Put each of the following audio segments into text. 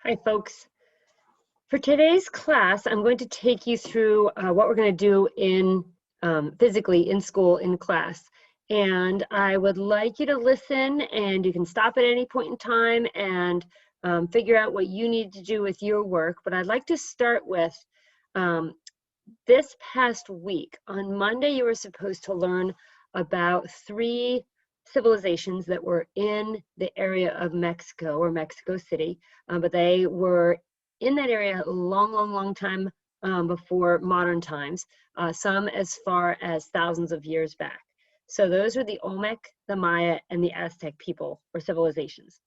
Hi, folks. For today's class, I'm going to take you through what we're going to do in physically in school, in class. And I would like you to listen, and you can stop at any point in time and figure out what you need to do with your work. But I'd like to start with this past week. On Monday, you were supposed to learn about 3 civilizations that were in the area of Mexico or Mexico City, but they were in that area a long time before modern times, some as far as thousands of years back. So those are the Olmec, the Maya, and the Aztec people or civilizations.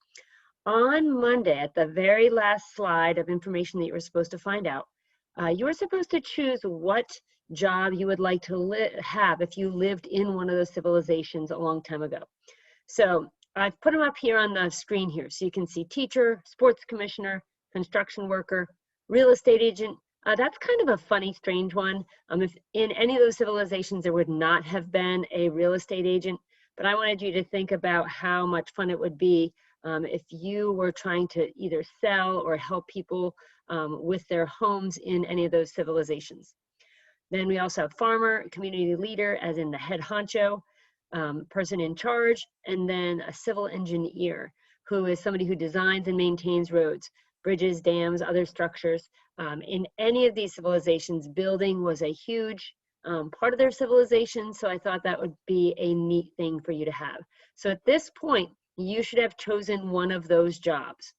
On Monday, at the very last slide of information that you were supposed to find out, you were supposed to choose what job you would like to have if you lived in one of those civilizations a long time ago. So I've put them up here on the screen here, so you can see teacher, sports commissioner, construction worker, real estate agent. That's kind of a funny, strange one. If in any of those civilizations, there would not have been a real estate agent, but I wanted you to think about how much fun it would be if you were trying to either sell or help people with their homes in any of those civilizations. Then we also have farmer, community leader, as in the head honcho, person in charge, and then a civil engineer, who is somebody who designs and maintains roads, bridges, dams, other structures. In any of these civilizations, building was a huge part of their civilization, so I thought that would be a neat thing for you to have. So at this point, you should have chosen one of those jobs.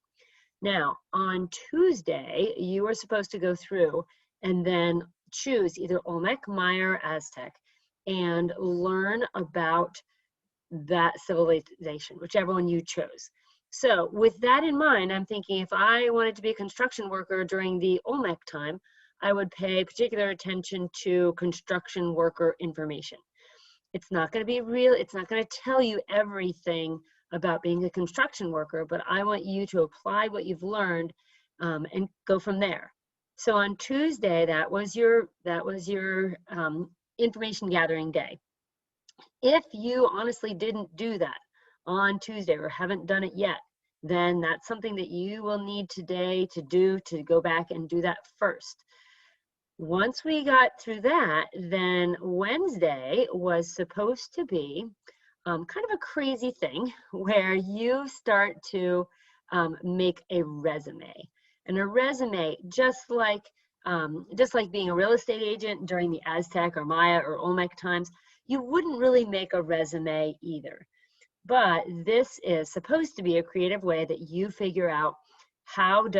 Now, on Tuesday, you are supposed to go through and then choose either Olmec, Maya, or Aztec and learn about that civilization, whichever one you chose. So with that in mind, I'm thinking if I wanted to be a construction worker during the Olmec time, I would pay particular attention to construction worker information. It's not going to be real, it's not going to tell you everything about being a construction worker, but I want you to apply what you've learned and go from there. So on Tuesday, that was your information gathering day. If you honestly didn't do that on Tuesday or haven't done it yet, then that's something that you will need today to do, to go back and do that first. Once we got through that, then Wednesday was supposed to be kind of a crazy thing where you start to make a resume. And a resume, just like being a real estate agent during the Aztec or Maya or Olmec times, you wouldn't really make a resume either. But this is supposed to be a creative way that you figure out how would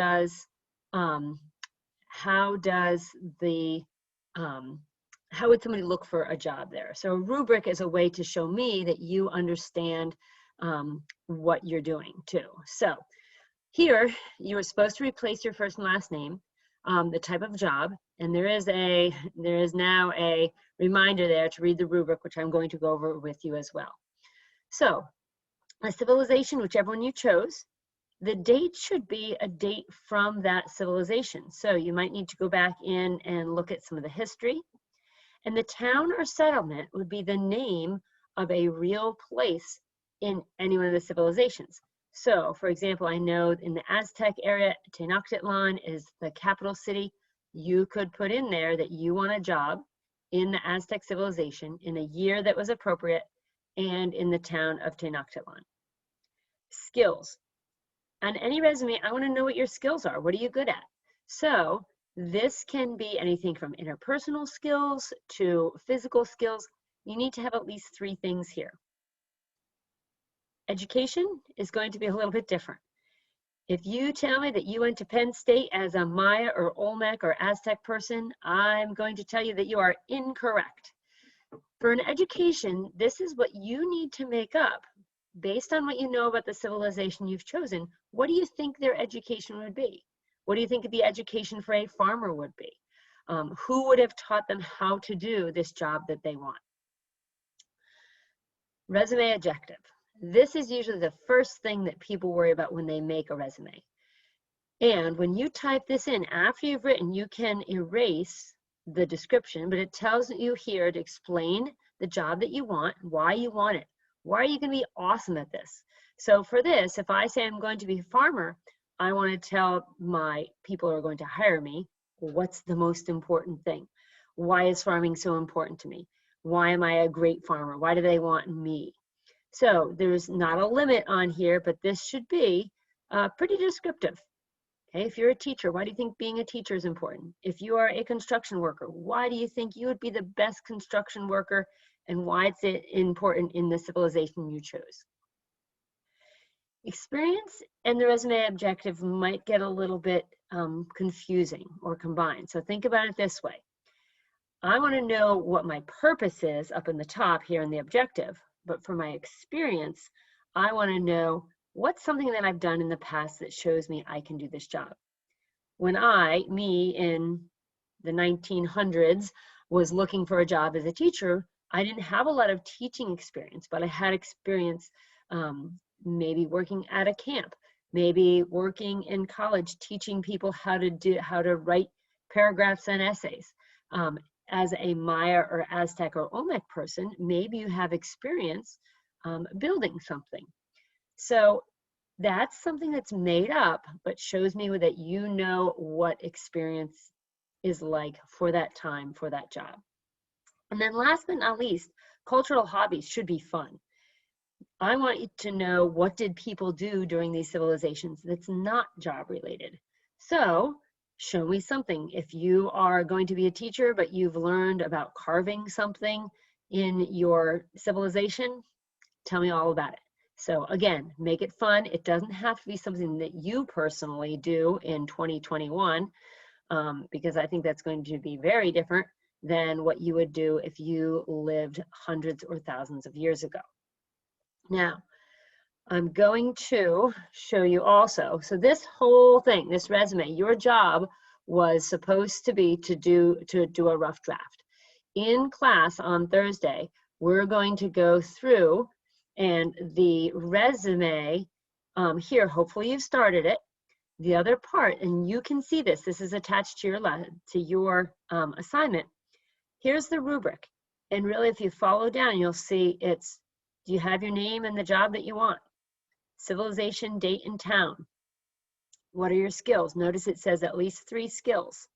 somebody look for a job there? So a rubric is a way to show me that you understand what you're doing too. So here, you were supposed to replace your first and last name, the type of job, and there is now a reminder there to read the rubric, which I'm going to go over with you as well. So a civilization, whichever one you chose, the date should be a date from that civilization. So you might need to go back in and look at some of the history. And the town or settlement would be the name of a real place in any one of the civilizations. So, for example, I know in the Aztec area, Tenochtitlan is the capital city. You could put in there that you want a job in the Aztec civilization in a year that was appropriate and in the town of Tenochtitlan. Skills. On any resume, I want to know what your skills are. What are you good at? So this can be anything from interpersonal skills to physical skills. You need to have at least 3 things here. Education is going to be a little bit different. If you tell me that you went to Penn State as a Maya or Olmec or Aztec person, I'm going to tell you that you are incorrect. For an education, this is what you need to make up based on what you know about the civilization you've chosen. What do you think their education would be? What do you think the education for a farmer would be? Who would have taught them how to do this job that they want? Resume objective. This is usually the first thing that people worry about when they make a resume. And when you type this in, after you've written, you can erase the description, but it tells you here to explain the job that you want, why you want it. Why are you going to be awesome at this? So for this, if I say I'm going to be a farmer, I want to tell my people who are going to hire me, what's the most important thing? Why is farming so important to me? Why am I a great farmer? Why do they want me? So there's not a limit on here, but this should be pretty descriptive. Okay, if you're a teacher, why do you think being a teacher is important? If you are a construction worker, why do you think you would be the best construction worker, and why is it important in the civilization you chose? Experience and the resume objective might get a little bit confusing or combined. So think about it this way. I want to know what my purpose is up in the top here in the objective, but for my experience, I want to know what's something that I've done in the past that shows me I can do this job. When me in the 1900s, was looking for a job as a teacher, I didn't have a lot of teaching experience, but I had experience maybe working at a camp, maybe working in college, teaching people how to write paragraphs and essays. As a Maya or Aztec or Olmec person, maybe you have experience building something. So that's something that's made up, but shows me that you know what experience is like for that time, for that job. And then last but not least, cultural hobbies should be fun. I want you to know, what did people do during these civilizations that's not job related? So show me something. If you are going to be a teacher, but you've learned about carving something in your civilization, tell me all about it. So again, make it fun. It doesn't have to be something that you personally do in 2021, because I think that's going to be very different than what you would do if you lived hundreds or thousands of years ago. Now, I'm going to show you also, so this whole thing, this resume, your job was supposed to be to do a rough draft. In class on Thursday, we're going to go through, and the resume here, hopefully you've started it. The other part, and you can see this is attached to your assignment. Here's the rubric. And really, if you follow down, you'll see do you have your name and the job that you want? Civilization, date, and town. What are your skills? Notice it says at least 3 skills.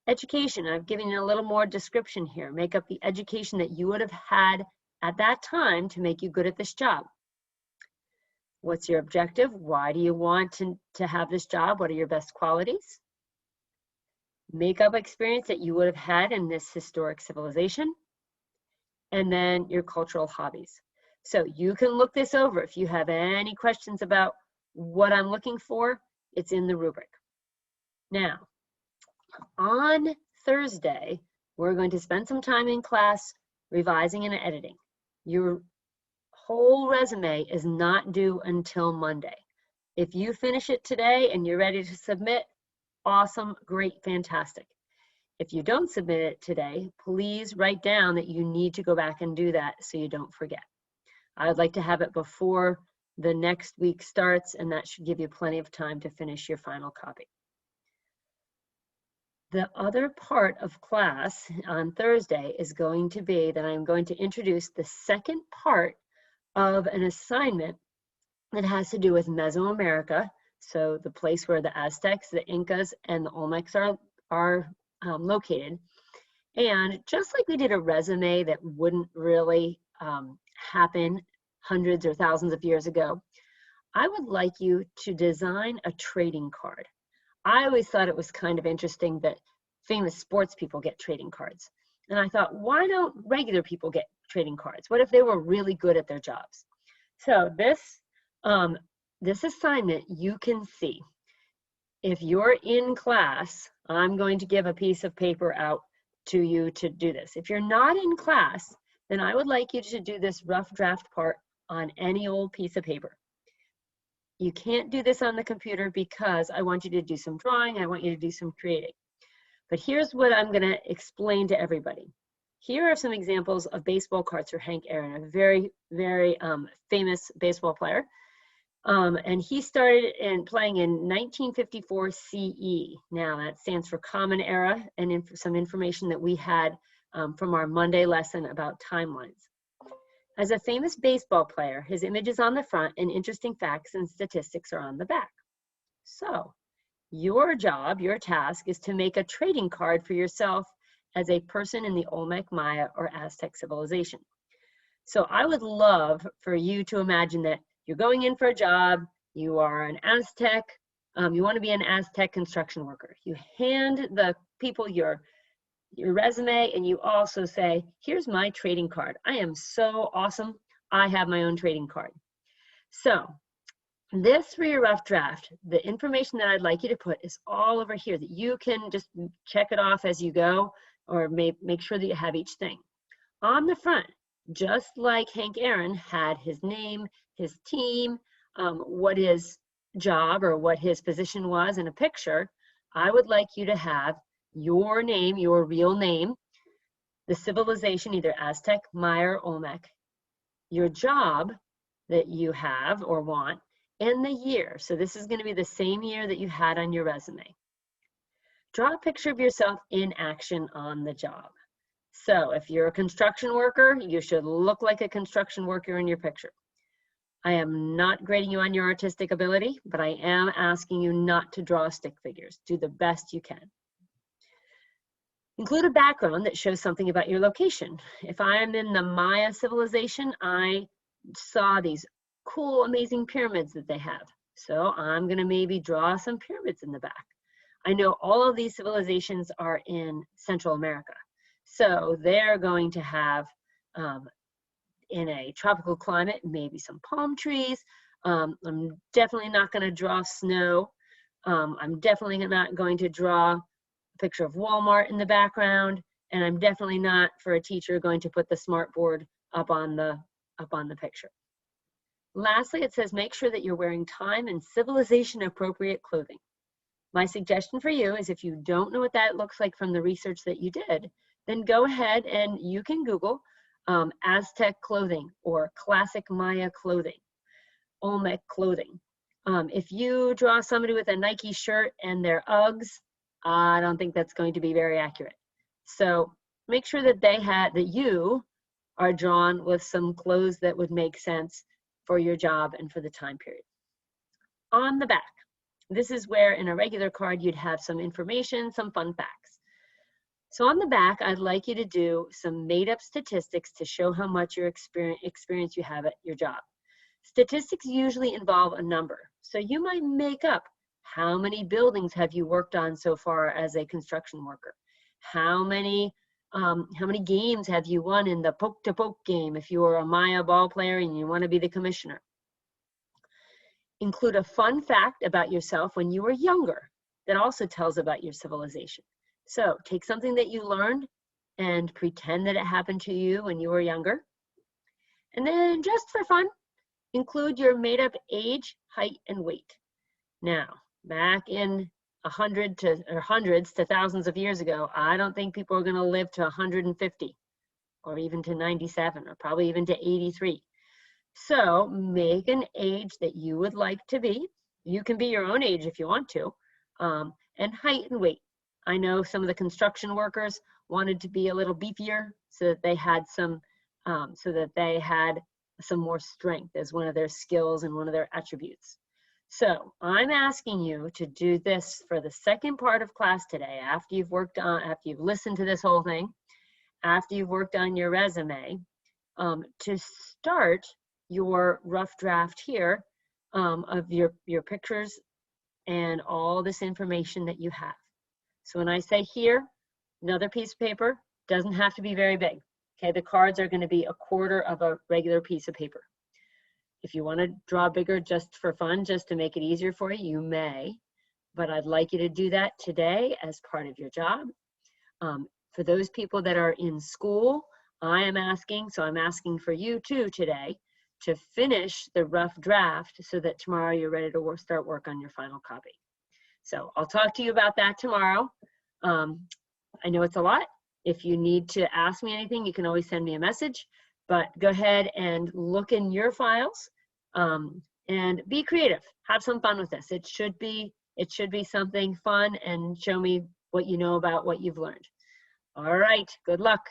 Education, I've given you a little more description here. Make up the education that you would have had at that time to make you good at this job. What's your objective? Why do you want to have this job? What are your best qualities? Make up experience that you would have had in this historic civilization. And then your cultural hobbies. So you can look this over. If you have any questions about what I'm looking for, it's in the rubric. Now, on Thursday, we're going to spend some time in class revising and editing. Your whole resume is not due until Monday. If you finish it today and you're ready to submit, awesome, great, fantastic. If you don't submit it today, please write down that you need to go back and do that so you don't forget. I would like to have it before the next week starts, and that should give you plenty of time to finish your final copy. The other part of class on Thursday is going to be that I'm going to introduce the second part of an assignment that has to do with Mesoamerica, so the place where the Aztecs, the Incas, and the Olmecs are located. And just like we did a resume that wouldn't really happen hundreds or thousands of years ago, I would like you to design a trading card. I always thought it was kind of interesting that famous sports people get trading cards. And I thought, why don't regular people get trading cards? What if they were really good at their jobs? So this assignment, you can see. If you're in class, I'm going to give a piece of paper out to you to do this. If you're not in class, then I would like you to do this rough draft part on any old piece of paper. You can't do this on the computer because I want you to do some drawing, I want you to do some creating. But here's what I'm going to explain to everybody. Here are some examples of baseball cards for Hank Aaron, a very, very famous baseball player. And he started playing in 1954 CE. Now that stands for Common Era, and some information that we had from our Monday lesson about timelines. As a famous baseball player, his image is on the front and interesting facts and statistics are on the back. So your job, your task is to make a trading card for yourself as a person in the Olmec, Maya, or Aztec civilization. So I would love for you to imagine that you're going in for a job, you are an Aztec, you want to be an Aztec construction worker. You hand the people your resume and you also say, here's my trading card. I am so awesome. I have my own trading card. So this for your rough draft, the information that I'd like you to put is all over here that you can just check it off as you go or make sure that you have each thing. On the front, just like Hank Aaron had his name, his team, what his job or what his position was in a picture, I would like you to have your name, your real name, the civilization, either Aztec, Maya, or Olmec, your job that you have or want, and the year. So this is going to be the same year that you had on your resume. Draw a picture of yourself in action on the job. So if you're a construction worker, you should look like a construction worker in your picture. I am not grading you on your artistic ability, but I am asking you not to draw stick figures. Do the best you can. Include a background that shows something about your location. If I am in the Maya civilization, I saw these cool, amazing pyramids that they have. So I'm gonna maybe draw some pyramids in the back. I know all of these civilizations are in Central America. So they're going to have, in a tropical climate, maybe some palm trees. I'm definitely not gonna draw snow. I'm definitely not going to draw a picture of Walmart in the background. And I'm definitely not, for a teacher, going to put the smart board up on the picture. Lastly, it says make sure that you're wearing time and civilization appropriate clothing. My suggestion for you is if you don't know what that looks like from the research that you did, then go ahead and you can Google Aztec clothing or classic Maya clothing, Olmec clothing. If you draw somebody with a Nike shirt and their Uggs, I don't think that's going to be very accurate. So make sure that you are drawn with some clothes that would make sense for your job and for the time period. On the back, this is where in a regular card you'd have some information, some fun facts. So on the back, I'd like you to do some made-up statistics to show how much your experience you have at your job. Statistics usually involve a number. So you might make up how many buildings have you worked on so far as a construction worker? How many games have you won in the poke-to-poke game if you are a Maya ball player and you want to be the commissioner? Include a fun fact about yourself when you were younger that also tells about your civilization. So take something that you learned and pretend that it happened to you when you were younger. And then just for fun, include your made-up age, height, and weight. Now, back in hundreds to thousands of years ago, I don't think people are going to live to 150 or even to 97 or probably even to 83. So make an age that you would like to be. You can be your own age if you want to, and height and weight. I know some of the construction workers wanted to be a little beefier so that they had some more strength as one of their skills and one of their attributes. So I'm asking you to do this for the second part of class today, after you've listened to this whole thing, after you've worked on your resume, to start your rough draft here of your pictures and all this information that you have. So when I say here, another piece of paper, doesn't have to be very big. Okay, the cards are going to be 1/4 of a regular piece of paper. If you want to draw bigger just for fun, just to make it easier for you, you may, but I'd like you to do that today as part of your job. For those people that are in school, I'm asking for you too today to finish the rough draft so that tomorrow you're ready to start work on your final copy. So I'll talk to you about that tomorrow. I know it's a lot. If you need to ask me anything, you can always send me a message, but go ahead and look in your files and be creative. Have some fun with this. It should be something fun and show me what you know about what you've learned. All right, good luck.